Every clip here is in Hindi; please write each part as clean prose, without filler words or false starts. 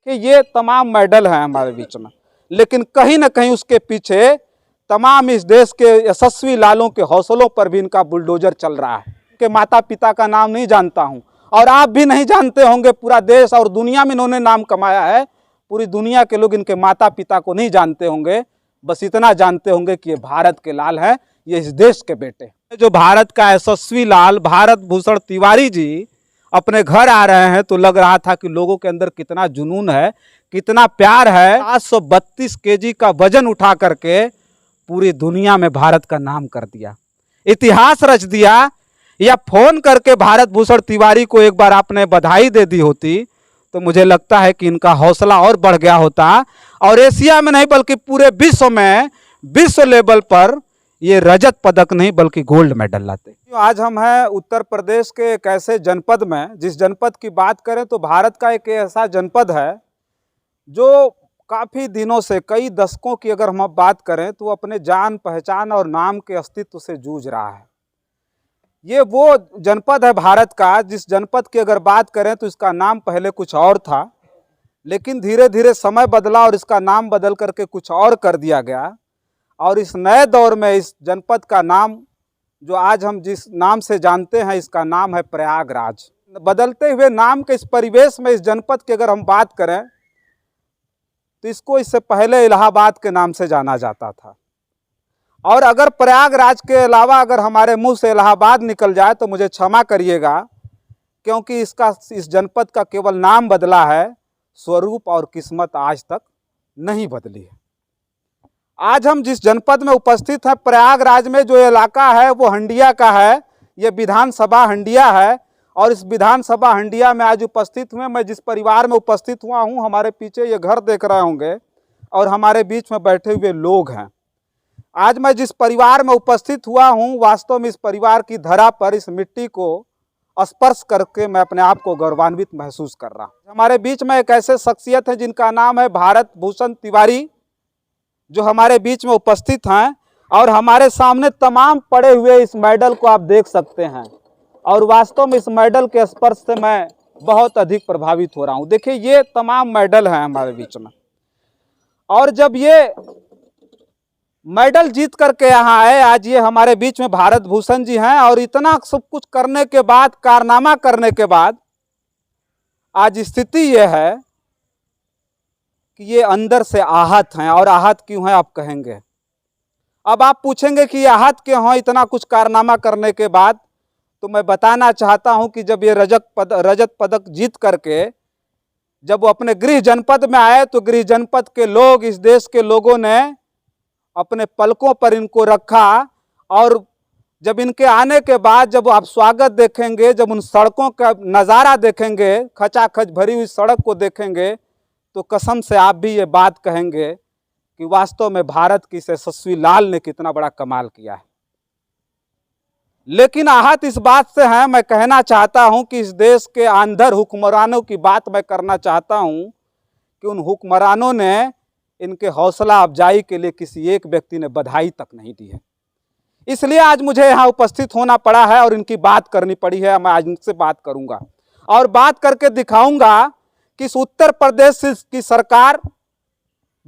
कि ये तमाम मेडल हैं हमारे बीच में, लेकिन कहीं ना कहीं उसके पीछे तमाम इस देश के यशस्वी लालों के हौसलों पर भी इनका बुलडोजर चल रहा है। कि माता पिता का नाम नहीं जानता हूं और आप भी नहीं जानते होंगे, पूरा देश और दुनिया में इन्होंने नाम कमाया है। पूरी दुनिया के लोग इनके माता पिता को नहीं जानते होंगे, बस इतना जानते होंगे कि ये भारत के लाल हैं, ये इस देश के बेटे। जो भारत का यशस्वी लाल भारत भूषण तिवारी जी अपने घर आ रहे हैं तो लग रहा था कि लोगों के अंदर कितना जुनून है, कितना प्यार है। 732 केजी का वजन उठा करके पूरी दुनिया में भारत का नाम कर दिया, इतिहास रच दिया। या फोन करके भारत भूषण तिवारी को एक बार आपने बधाई दे दी होती तो मुझे लगता है कि इनका हौसला और बढ़ गया होता और एशिया में नहीं बल्कि पूरे विश्व में, विश्व लेवल पर ये रजत पदक नहीं बल्कि गोल्ड मेडल लाते। आज हम हैं उत्तर प्रदेश के एक ऐसे जनपद में, जिस जनपद की बात करें तो भारत का एक ऐसा जनपद है जो काफ़ी दिनों से, कई दशकों की अगर हम बात करें तो अपने जान पहचान और नाम के अस्तित्व से जूझ रहा है। ये वो जनपद है भारत का, जिस जनपद की अगर बात करें तो इसका नाम पहले कुछ और था, लेकिन धीरे धीरे समय बदला और इसका नाम बदल करके कुछ और कर दिया गया। और इस नए दौर में इस जनपद का नाम, जो आज हम जिस नाम से जानते हैं, इसका नाम है प्रयागराज। बदलते हुए नाम के इस परिवेश में इस जनपद की अगर हम बात करें तो इसको इससे पहले इलाहाबाद के नाम से जाना जाता था। और अगर प्रयागराज के अलावा अगर हमारे मुंह से इलाहाबाद निकल जाए तो मुझे क्षमा करिएगा, क्योंकि इस जनपद का केवल नाम बदला है, स्वरूप और किस्मत आज तक नहीं बदली है। आज हम जिस जनपद में उपस्थित हैं, प्रयागराज में जो इलाका है वो हंडिया का है। ये विधानसभा हंडिया है और इस विधानसभा हंडिया में आज उपस्थित हुए। मैं जिस परिवार में उपस्थित हुआ हूँ, हमारे पीछे ये घर देख रहे होंगे और हमारे बीच में बैठे हुए लोग हैं। आज मैं जिस परिवार में उपस्थित हुआ हूँ, वास्तव में इस परिवार की धरा पर, इस मिट्टी को स्पर्श करके मैं अपने आप को गौरवान्वित महसूस कर रहा हूँ। हमारे बीच में एक ऐसे शख्सियत है जिनका नाम है भारत भूषण तिवारी, जो हमारे बीच में उपस्थित हैं और हमारे सामने तमाम पड़े हुए इस मेडल को आप देख सकते हैं। और वास्तव में इस मेडल के स्पर्श से मैं बहुत अधिक प्रभावित हो रहा हूँ। देखिए, ये तमाम मेडल हैं हमारे बीच में, और जब ये मेडल जीत करके यहाँ आए, आज ये हमारे बीच में भारत भूषण जी हैं। और इतना सब कुछ करने के बाद, कारनामा करने के बाद, आज स्थिति ये है कि ये अंदर से आहत हैं। और आहत क्यों हैं आप कहेंगे। अब आप पूछेंगे कि आहत क्यों हैं इतना कुछ कारनामा करने के बाद, तो मैं बताना चाहता हूं कि जब ये रजत पदक जीत करके जब वो अपने गृह जनपद में आए तो गृह जनपद के लोग, इस देश के लोगों ने अपने पलकों पर इनको रखा। और जब इनके आने के बाद जब आप स्वागत देखेंगे, जब उन सड़कों का नज़ारा देखेंगे, खचाखच भरी हुई सड़क को देखेंगे, तो कसम से आप भी ये बात कहेंगे कि वास्तव में भारत की इस यशस्वी लाल ने कितना बड़ा कमाल किया है। लेकिन आहत इस बात से है, मैं कहना चाहता हूं कि इस देश के आंधर हुक्मरानों की बात मैं करना चाहता हूं कि उन हुक्मरानों ने इनके हौसला अफजाई के लिए किसी एक व्यक्ति ने बधाई तक नहीं दी है। इसलिए आज मुझे यहाँ उपस्थित होना पड़ा है और इनकी बात करनी पड़ी है। मैं आज इनसे बात करूंगा और बात करके दिखाऊंगा कि इस उत्तर प्रदेश की सरकार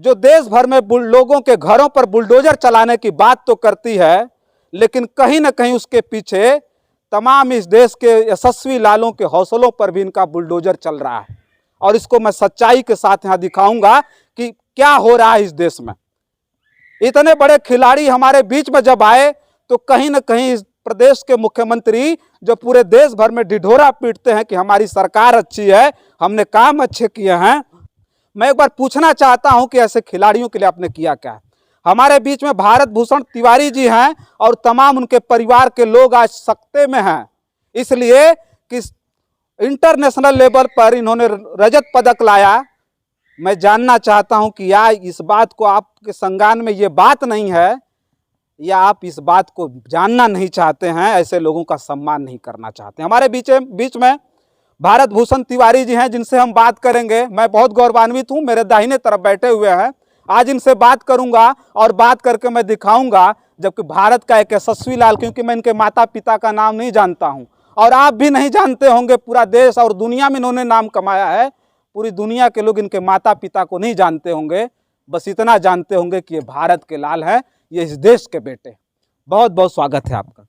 जो देश भर में लोगों के घरों पर बुलडोजर चलाने की बात तो करती है, लेकिन कहीं ना कहीं उसके पीछे तमाम इस देश के यशस्वी लालों के हौसलों पर भी इनका बुलडोजर चल रहा है। और इसको मैं सच्चाई के साथ यहाँ दिखाऊंगा कि क्या हो रहा है इस देश में। इतने बड़े खिलाड़ी हमारे बीच में जब आए तो कहीं ना कहीं इस प्रदेश के मुख्यमंत्री, जो पूरे देश भर में ढिढोरा पीटते हैं कि हमारी सरकार अच्छी है, हमने काम अच्छे किए हैं, मैं एक बार पूछना चाहता हूं कि ऐसे खिलाड़ियों के लिए आपने किया क्या है। हमारे बीच में भारत भूषण तिवारी जी हैं और तमाम उनके परिवार के लोग आज सकते में हैं, इसलिए कि इंटरनेशनल लेवल पर इन्होंने रजत पदक लाया। मैं जानना चाहता हूं कि या इस बात को आपके संज्ञान में ये बात नहीं है, या आप इस बात को जानना नहीं चाहते हैं, ऐसे लोगों का सम्मान नहीं करना चाहते। हमारे बीच में भारत भूषण तिवारी जी हैं जिनसे हम बात करेंगे। मैं बहुत गौरवान्वित हूं, मेरे दाहिने तरफ बैठे हुए हैं। आज इनसे बात करूंगा और बात करके मैं दिखाऊंगा, जबकि भारत का एक यशस्वी लाल, क्योंकि मैं इनके माता पिता का नाम नहीं जानता हूं और आप भी नहीं जानते होंगे, पूरा देश और दुनिया में इन्होंने नाम कमाया है। पूरी दुनिया के लोग इनके माता पिता को नहीं जानते होंगे, बस इतना जानते होंगे कि ये भारत के लाल हैं, ये इस देश के बेटे। बहुत बहुत स्वागत है आपका।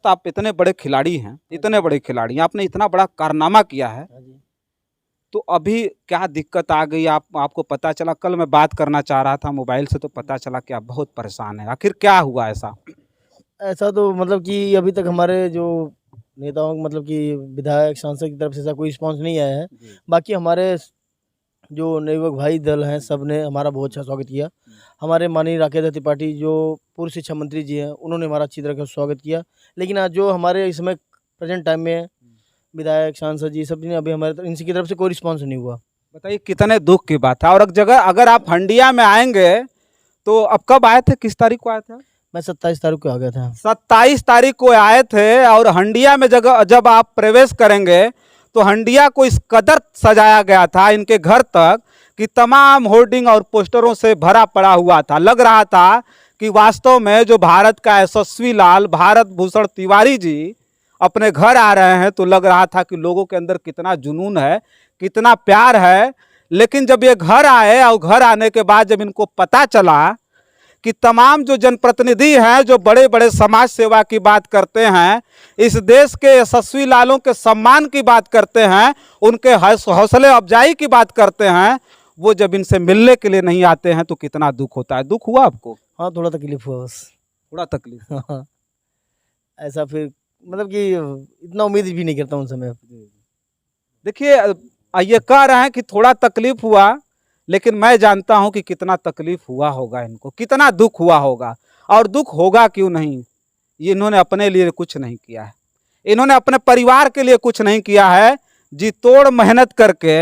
आप इतने बड़े खिलाड़ी हैं, इतने बड़े खिलाड़ी, आपने इतना बड़ा कारनामा किया है, तो अभी क्या दिक्कत आ गई? आपको पता चला? कल मैं बात करना चाह रहा था मोबाइल से, तो पता चला कि आप बहुत परेशान हैं। आखिर क्या हुआ ऐसा? ऐसा तो मतलब कि अभी तक हमारे जो नेताओं मतलब कि विधायक सांसद की तरफ से ऐसा कोई रिस्पांस नहीं आया है। बाकी हमारे जो नवयुवक भाई दल हैं, सब ने हमारा बहुत अच्छा स्वागत किया। हमारे माननीय राकेश त्रिपाठी जो पूर्व शिक्षा मंत्री जी हैं, उन्होंने हमारा अच्छी तरह का स्वागत किया। लेकिन आज जो हमारे इस समय प्रेजेंट टाइम में विधायक सांसद जी सब ने अभी हमारे इनकी तरफ से कोई रिस्पांस नहीं हुआ। बताइए कितने दुख की बात है। और अगर आप हंडिया में आएंगे तो अब कब आए थे, किस तारीख को आए थे? मैं 27 तारीख को आ गया था। 27 तारीख को आए थे, और हंडिया में जब आप प्रवेश करेंगे तो हंडिया को इस कदर सजाया गया था इनके घर तक कि तमाम होर्डिंग और पोस्टरों से भरा पड़ा हुआ था। लग रहा था कि वास्तव में जो भारत का यशस्वी लाल भारत भूषण तिवारी जी अपने घर आ रहे हैं, तो लग रहा था कि लोगों के अंदर कितना जुनून है, कितना प्यार है। लेकिन जब ये घर आए और घर आने के बाद जब इनको पता चला कि तमाम जो जनप्रतिनिधि हैं जो बड़े बड़े समाज सेवा की बात करते हैं, इस देश के यशस्वी लालों के सम्मान की बात करते हैं, उनके हौसले अफजाई की बात करते हैं, वो जब इनसे मिलने के लिए नहीं आते हैं तो कितना दुख होता है। दुख हुआ आपको? हाँ, थोड़ा तकलीफ हुआ बस। थोड़ा तकलीफ? हाँ, ऐसा फिर मतलब कि इतना उम्मीद भी नहीं करता उन समय। देखिए, ये कह रहे हैं कि थोड़ा तकलीफ हुआ, लेकिन मैं जानता हूं कि कितना तकलीफ हुआ होगा इनको, कितना दुख हुआ होगा। और दुख होगा क्यों नहीं? ये इन्होंने अपने लिए कुछ नहीं किया है, इन्होंने अपने परिवार के लिए कुछ नहीं किया है। जी तोड़ मेहनत करके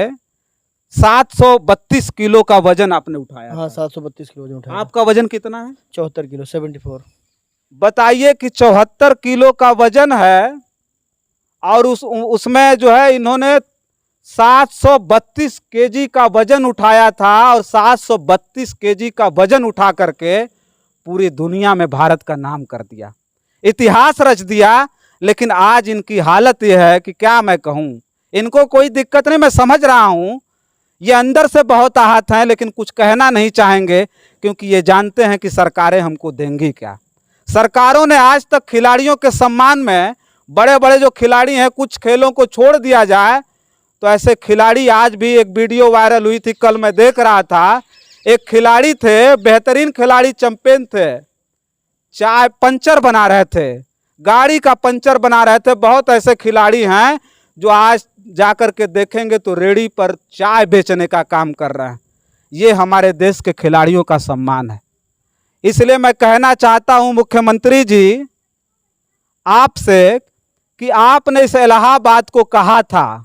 732 किलो का वजन आपने उठाया। हाँ, 732 किलो वजन उठाया। आपका वजन कितना है? 74 किलो, 74। बताइए कि 74 किलो का वजन है, और उसमें जो है इन्होंने 732 केजी का वजन उठाया था, और 732 केजी का वजन उठा करके पूरी दुनिया में भारत का नाम कर दिया, इतिहास रच दिया। लेकिन आज इनकी हालत यह है कि क्या मैं कहूँ। इनको कोई दिक्कत नहीं, मैं समझ रहा हूँ, ये अंदर से बहुत आहत हैं, लेकिन कुछ कहना नहीं चाहेंगे, क्योंकि ये जानते हैं कि सरकारें हमको देंगी क्या। सरकारों ने आज तक खिलाड़ियों के सम्मान में, बड़े बड़े जो खिलाड़ी हैं, कुछ खेलों को छोड़ दिया जाए तो ऐसे खिलाड़ी, आज भी एक वीडियो वायरल हुई थी, कल मैं देख रहा था, एक खिलाड़ी थे, बेहतरीन खिलाड़ी, चैंपियन थे, चाय पंचर बना रहे थे, गाड़ी का पंचर बना रहे थे। बहुत ऐसे खिलाड़ी हैं जो आज जाकर के देखेंगे तो रेडी पर चाय बेचने का काम कर रहे हैं। ये हमारे देश के खिलाड़ियों का सम्मान है। इसलिए मैं कहना चाहता हूं मुख्यमंत्री जी आपसे कि आपने इस इलाहाबाद को कहा था,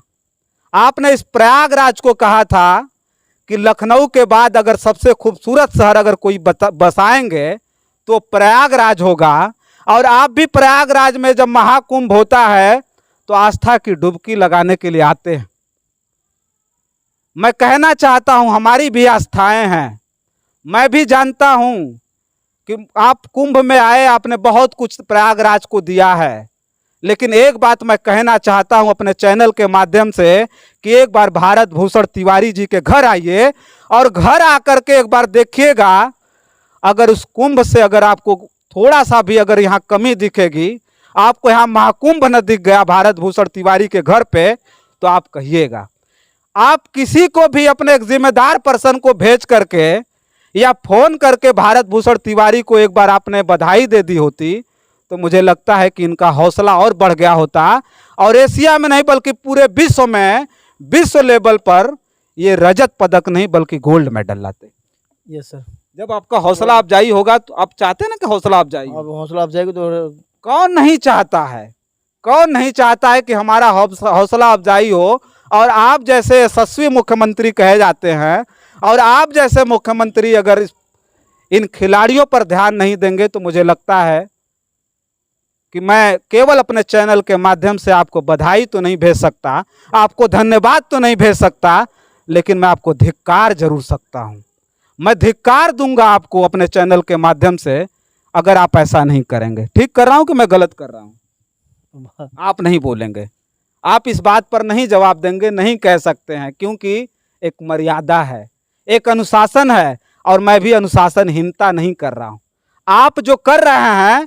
आपने इस प्रयागराज को कहा था कि लखनऊ के बाद अगर सबसे खूबसूरत शहर अगर कोई बसाएंगे तो प्रयागराज होगा। और आप भी प्रयागराज में जब महाकुंभ होता है तो आस्था की डुबकी लगाने के लिए आते हैं। मैं कहना चाहता हूं, हमारी भी आस्थाएं हैं, मैं भी जानता हूं कि आप कुंभ में आए, आपने बहुत कुछ प्रयागराज को दिया है। लेकिन एक बात मैं कहना चाहता हूं अपने चैनल के माध्यम से कि एक बार भारत भूषण तिवारी जी के घर आइए, और घर आकर के एक बार देखिएगा, अगर उस कुंभ से अगर आपको थोड़ा सा भी अगर यहाँ कमी दिखेगी, आपको यहाँ महाकुंभ न दिख गया भारत भूषण तिवारी के घर पे, तो आप कहिएगा। आप किसी को भी अपने एक जिम्मेदार पर्सन को भेज करके या फोन करके भारत भूषण तिवारी को एक बार आपने बधाई दे दी होती, तो मुझे लगता है कि इनका हौसला और बढ़ गया होता, और एशिया में नहीं बल्कि पूरे विश्व में, विश्व लेवल पर ये रजत पदक नहीं बल्कि गोल्ड मेडल लाते। Yes sir. जब आपका हौसला अफजाई होगा तो आप चाहते हैं ना कि हौसला अफजाई हो? अब हौसला अफजाई को तो कौन नहीं चाहता है, कौन नहीं चाहता है कि हमारा हौसला अफजाई हो। और आप जैसे यशस्वी मुख्यमंत्री कहे जाते हैं, और आप जैसे मुख्यमंत्री अगर इन खिलाड़ियों पर ध्यान नहीं देंगे, तो मुझे लगता है कि मैं केवल अपने चैनल के माध्यम से आपको बधाई तो नहीं भेज सकता, आपको धन्यवाद तो नहीं भेज सकता, लेकिन मैं आपको धिक्कार जरूर सकता हूं। मैं धिक्कार दूंगा आपको अपने चैनल के माध्यम से, अगर आप ऐसा नहीं करेंगे। ठीक कर रहा हूं कि मैं गलत कर रहा हूं? आप नहीं बोलेंगे, आप इस बात पर नहीं जवाब देंगे, नहीं कह सकते हैं, क्योंकि एक मर्यादा है, एक अनुशासन है, और मैं भी अनुशासनहीनता नहीं कर रहा हूं। आप जो कर रहे हैं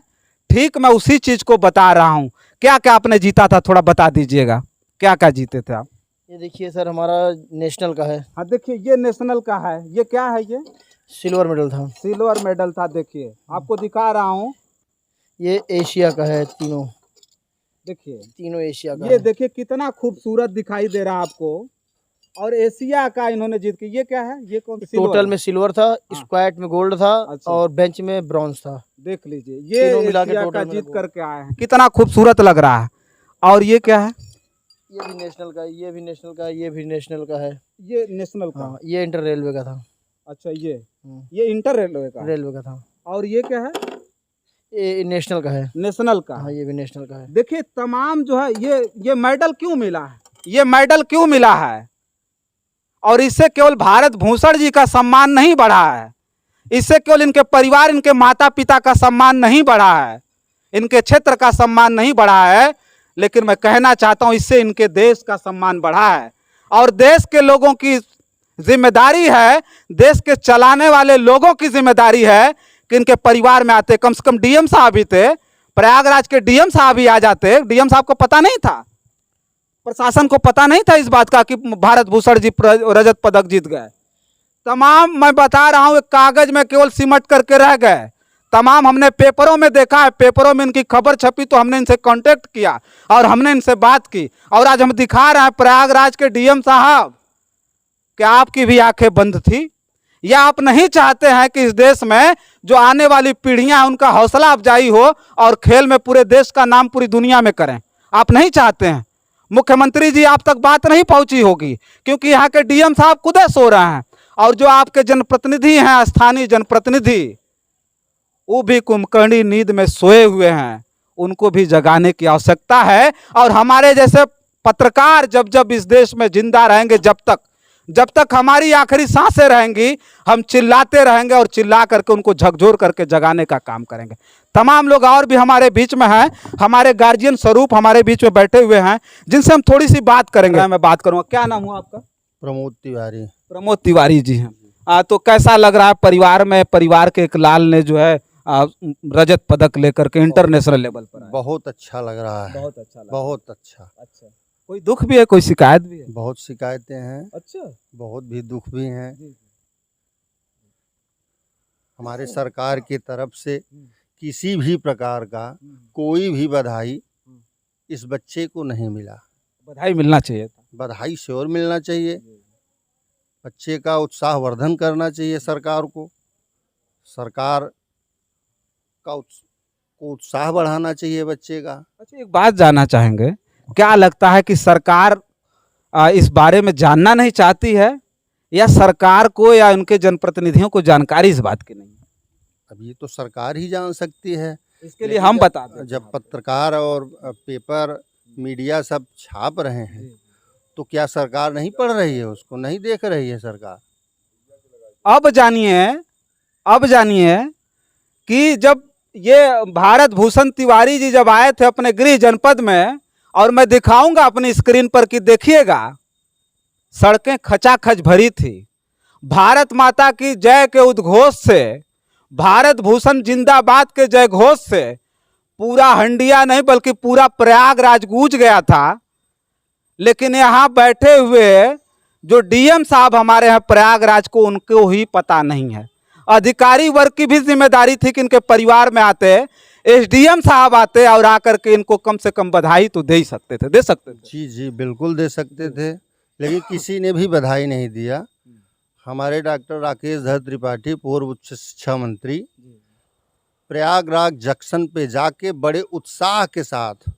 ठीक, मैं उसी चीज को बता रहा हूं। क्या क्या आपने जीता था, थोड़ा बता दीजिएगा, क्या क्या जीते थे आप? ये देखिए सर, हमारा नेशनल का है। हाँ देखिए, ये नेशनल का है। ये क्या है? ये सिल्वर मेडल था। सिल्वर मेडल था। देखिए आपको दिखा रहा हूँ, ये एशिया का है, तीनों देखिए एशिया का ये है। देखिए कितना खूबसूरत दिखाई दे रहा है आपको। और एशिया का इन्होंने जीत के, ये क्या है? ये कौन? टोटल में सिल्वर था, स्क्वैट में गोल्ड था, अच्छा। और बेंच में ब्रॉन्ज था। देख लीजिए, ये तीनों मिला के एशिया टोटल का में जीत गोल्ड। करके आए हैं, कितना खूबसूरत लग रहा है। और ये क्या है? ये भी नेशनल का है, ये भी नेशनल का है, ये भी नेशनल का है। ये नेशनल का। हाँ, ये इंटर रेलवे का था। अच्छा, ये इंटर रेलवे का। रेलवे का था। और ये क्या है? ये नेशनल का है। नेशनल का। हाँ, ये भी नेशनल का है। देखिए तमाम जो है, ये मेडल क्यों मिला है? ये मेडल क्यों मिला है? और इससे केवल भारत भूषण जी का सम्मान नहीं बढ़ा है, इससे केवल इनके परिवार, इनके माता पिता का सम्मान नहीं बढ़ा है, इनके क्षेत्र का सम्मान नहीं बढ़ा है, लेकिन मैं कहना चाहता हूं इससे इनके देश का सम्मान बढ़ा है। और देश के लोगों की जिम्मेदारी है, देश के चलाने वाले लोगों की जिम्मेदारी है कि इनके परिवार में आते, कम से कम डीएम साहब भी थे, प्रयागराज के डीएम साहब भी आ जाते। डीएम साहब को पता नहीं था, प्रशासन को पता नहीं था इस बात का कि भारत भूषण जी रजत पदक जीत गए। तमाम मैं बता रहा हूं, एक कागज में केवल सिमट करके रह गए। तमाम हमने पेपरों में देखा है, पेपरों में इनकी खबर छपी तो हमने इनसे कांटेक्ट किया और हमने इनसे बात की, और आज हम दिखा रहे हैं प्रयागराज के डीएम साहब, क्या आपकी भी आंखें बंद थी? या आप नहीं चाहते हैं कि इस देश में जो आने वाली पीढ़ियां हैं उनका हौसला अफजाई हो और खेल में पूरे देश का नाम पूरी दुनिया में करें? आप नहीं चाहते हैं। मुख्यमंत्री जी आप तक बात नहीं पहुंची होगी, क्योंकि यहाँ के डीएम साहब खुद सो रहे हैं, और जो आपके जनप्रतिनिधि हैं, स्थानीय जनप्रतिनिधि, वो भी कुंभकर्णी नींद में सोए हुए हैं, उनको भी जगाने की आवश्यकता है। और हमारे जैसे पत्रकार जब जब इस देश में जिंदा रहेंगे, जब तक हमारी आखिरी सांसें रहेंगी, हम चिल्लाते रहेंगे और चिल्ला करके उनको झकझोर करके जगाने का काम करेंगे। तमाम लोग और भी हमारे बीच में हैं, हमारे गार्जियन स्वरूप हमारे बीच में बैठे हुए हैं, जिनसे हम थोड़ी सी बात करेंगे। मैं बात करूंगा। क्या नाम हुआ आपका? प्रमोद तिवारी। प्रमोद तिवारी जी हैं। तो कैसा लग रहा है परिवार में, परिवार के एक लाल ने जो है रजत पदक लेकर के इंटरनेशनल लेवल पर आया? बहुत अच्छा लग रहा है। बहुत अच्छा लगा। बहुत अच्छा। अच्छा, कोई दुख भी है, कोई शिकायत भी है? बहुत शिकायतें हैं। अच्छा, बहुत भी दुख भी हैं। जी। हमारे सरकार की तरफ से किसी भी प्रकार का कोई भी बधाई इस बच्चे को नहीं मिला। बधाई मिलना चाहिए था। बधाई श्योर मिलना चाहिए। बच्चे का उत्साहवर्धन करना चाहिए सरकार को। सरकार का उत्साह बढ़ाना चाहिए बच्चे का। अच्छा, एक बात जानना चाहेंगे, क्या लगता है कि सरकार इस बारे में जानना नहीं चाहती है, या सरकार को या उनके जनप्रतिनिधियों को जानकारी इस बात की नहीं है? अब ये तो सरकार ही जान सकती है। इसके लिए हम बता दें, जब पत्रकार और पेपर मीडिया सब छाप रहे हैं तो क्या सरकार नहीं पढ़ रही है, उसको नहीं देख रही है सरकार? अब जानिए कि जब ये भारत भूषण तिवारी जी जब आए थे अपने गृह जनपद में, और मैं दिखाऊंगा अपनी स्क्रीन पर कि देखिएगा, सड़कें खचाखच भरी थी। भारत माता की जय के उद्घोष से, भारत भूषण जिंदाबाद के जय घोष से पूरा हंडिया नहीं बल्कि पूरा प्रयागराज गूंज गया था। लेकिन यहाँ बैठे हुए जो डीएम साहब हमारे यहाँ प्रयागराज को, उनको ही पता नहीं है। अधिकारी वर्ग की भी जिम्मेदारी थी कि इनके परिवार में आते, एसडीएम साहब आते और आकर के इनको कम से कम बधाई तो दे ही सकते थे, दे सकते थे। जी जी बिल्कुल दे सकते थे, लेकिन किसी ने भी बधाई नहीं दिया। हमारे डॉक्टर राकेश धर त्रिपाठी, पूर्व उच्च शिक्षा मंत्री, प्रयागराज जंक्शन पे जाके बड़े उत्साह के साथ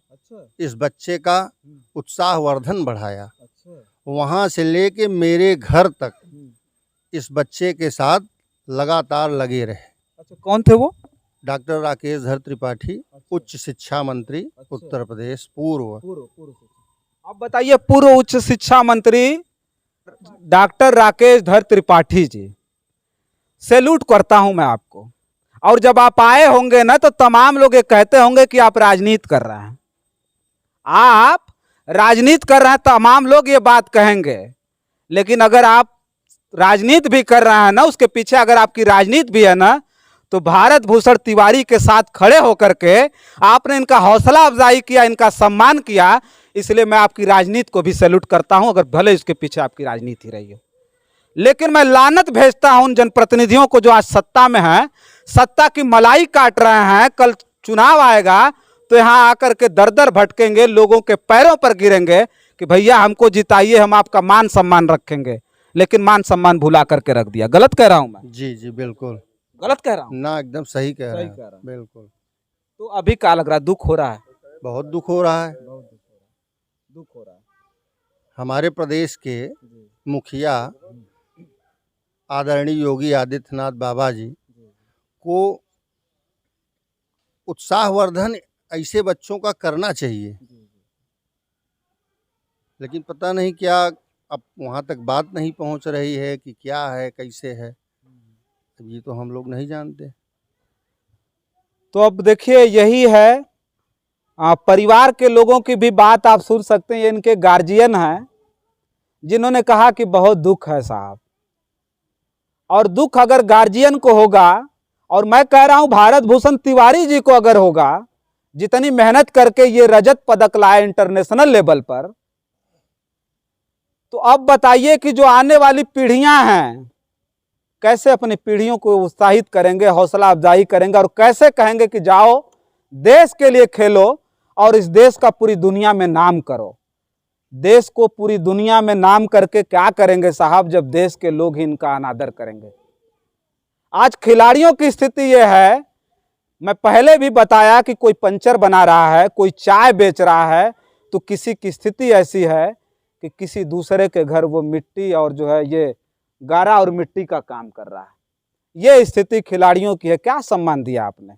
इस बच्चे का उत्साहवर्धन बढ़ाया। वहाँ से लेके मेरे घर तक इस बच्चे के साथ लगातार लगे रहे। अच्छा, कौन थे वो? डॉक्टर राकेश धर त्रिपाठी, उच्च शिक्षा मंत्री, उत्तर प्रदेश पूर्व। आप बताइए, पूर्व उच्च शिक्षा मंत्री डॉक्टर राकेश धर त्रिपाठी जी, सैल्यूट करता हूं मैं आपको। और जब आप आए होंगे ना, तो तमाम लोग ये कहते होंगे कि आप राजनीति कर रहे हैं। आप राजनीति कर रहे हैं, तमाम लोग ये बात कहेंगे, लेकिन अगर आप राजनीति भी कर रहे हैं ना, उसके पीछे अगर आपकी राजनीति भी है ना, तो भारत भूषण तिवारी के साथ खड़े होकर के आपने इनका हौसला अफजाई किया, इनका सम्मान किया, इसलिए मैं आपकी राजनीति को भी सैल्यूट करता हूं, अगर भले इसके पीछे आपकी राजनीति रही हो। लेकिन मैं लानत भेजता हूं उन जनप्रतिनिधियों को जो आज सत्ता में हैं, सत्ता की मलाई काट रहे हैं। कल चुनाव आएगा तो यहां आकर के दर दर भटकेंगे, लोगों के पैरों पर गिरेंगे कि भैया हमको जिताइए, हम आपका मान सम्मान रखेंगे, लेकिन मान सम्मान भुला करके रख दिया। गलत कह रहा हूं मैं? जी जी बिल्कुल गलत कह रहा हूं ना, एकदम सही कह रहे सही हैं। कह रहा हूं। बिल्कुल। तो अभी क्या लग रहा है, दुख हो रहा है? बहुत दुख हो रहा है। दुख हो रहा है। हमारे प्रदेश के मुखिया आदरणीय योगी आदित्यनाथ बाबा जी को उत्साहवर्धन ऐसे बच्चों का करना चाहिए, लेकिन पता नहीं क्या अब वहाँ तक बात नहीं पहुँच रही है कि क्या है, कैसे है, अब ये तो हम लोग नहीं जानते। तो अब देखिए यही है, परिवार के लोगों की भी बात आप सुन सकते हैं। ये इनके गार्जियन हैं जिन्होंने कहा कि बहुत दुख है साहब, और दुख अगर गार्जियन को होगा, और मैं कह रहा हूं भारत भूषण तिवारी जी को अगर होगा, जितनी मेहनत करके ये रजत पदक लाए इंटरनेशनल लेवल पर, तो अब बताइए कि जो आने वाली पीढ़ियां हैं कैसे अपनी पीढ़ियों को उत्साहित करेंगे, हौसला अफजाई करेंगे, और कैसे कहेंगे कि जाओ देश के लिए खेलो और इस देश का पूरी दुनिया में नाम करो। देश को पूरी दुनिया में नाम करके क्या करेंगे साहब, जब देश के लोग ही इनका अनादर करेंगे। आज खिलाड़ियों की स्थिति यह है, मैं पहले भी बताया कि कोई पंचर बना रहा है, कोई चाय बेच रहा है, तो किसी की स्थिति ऐसी है कि किसी दूसरे के घर वो मिट्टी और जो है ये गारा और मिट्टी का काम कर रहा है। ये स्थिति खिलाड़ियों की है। क्या सम्मान दिया आपने?